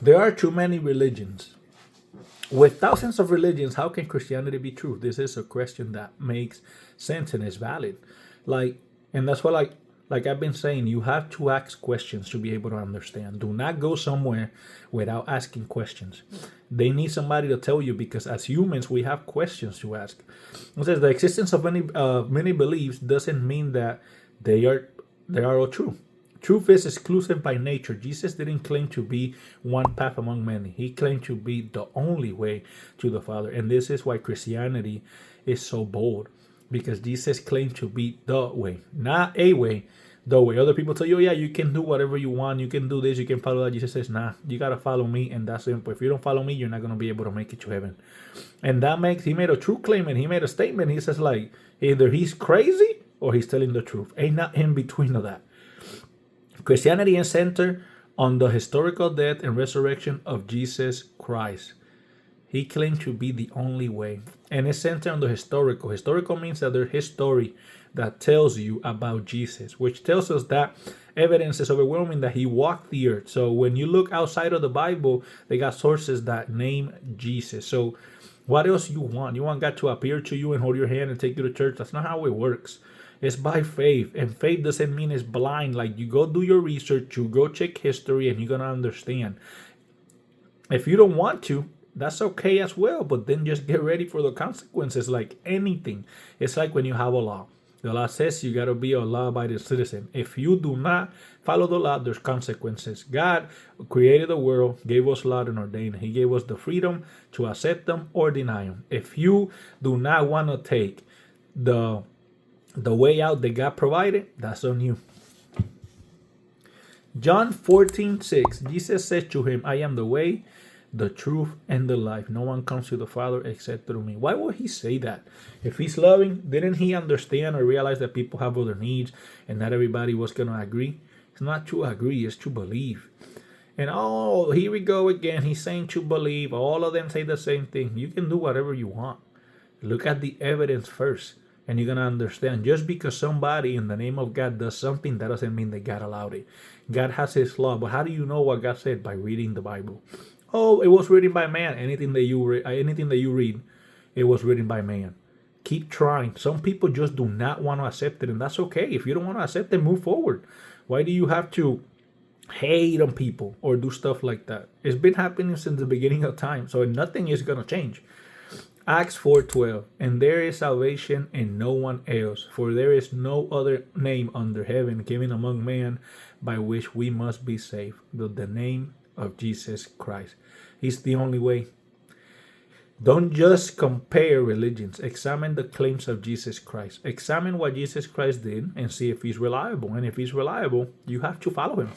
There are too many religions. With thousands of religions, how can Christianity be true? This is a question that makes sense and is valid. Like, and that's what like I've been saying, you have to ask questions to be able to understand. Do not go somewhere without asking questions. They need somebody to tell you because as humans we have questions to ask. It says the existence of many beliefs doesn't mean that they are they are all true. Truth is exclusive by nature. Jesus didn't claim to be one path among many. He claimed to be the only way to the Father. And this is why Christianity is so bold. Because Jesus claimed to be the way. Not a way, the way. Other people tell you, yeah, you can do whatever you want. You can do this, you can follow that. Jesus says, nah, you got to follow me. And that's simple. If you don't follow me, you're not going to be able to make it to heaven. And that makes, he made a true claim and he made a statement. He says, like, either he's crazy or he's telling the truth. Ain't not in between of that. Christianity is centered on the historical death and resurrection of Jesus Christ. He claimed to be the only way. And it's centered on the historical. Historical means that there's history that tells you about Jesus, which tells us that evidence is overwhelming that he walked the earth. So when you look outside of the Bible, they got sources that name Jesus. So what else you want? You want God to appear to you and hold your hand and take you to church? That's not how it works. It's by faith. And faith doesn't mean it's blind. Like you go do your research, you go check history, and you're going to understand. If you don't want to, that's okay as well. But then just get ready for the consequences like anything. It's like when you have a law. The law says you got to be a law-abiding citizen. If you do not follow the law, there's consequences. God created the world, gave us law and ordained. He gave us the freedom to accept them or deny them. If you do not want to take the way out that God provided, that's on you. John 14:6, Jesus said to him, I am the way, the truth, and the life. No one comes to the Father except through me. Why would he say that? If he's loving, didn't he understand or realize that people have other needs and not everybody was going to agree? It's not to agree, it's to believe. And oh, here we go again. He's saying to believe. All of them say the same thing. You can do whatever you want. Look at the evidence first. And you're going to understand just because somebody in the name of God does something, that doesn't mean that God allowed it. God has his law. But how do you know what God said? By reading the Bible. Oh, it was written by man. Anything that you read, it was written by man. Keep trying. Some people just do not want to accept it. And that's okay. If you don't want to accept it, move forward. Why do you have to hate on people or do stuff like that? It's been happening since the beginning of time. So nothing is going to change. Acts 4:12, and there is salvation in no one else, for there is no other name under heaven given among men by which we must be saved, but the name of Jesus Christ. He's the only way. Don't just compare religions. Examine the claims of Jesus Christ. Examine what Jesus Christ did and see if he's reliable. And if he's reliable, you have to follow him.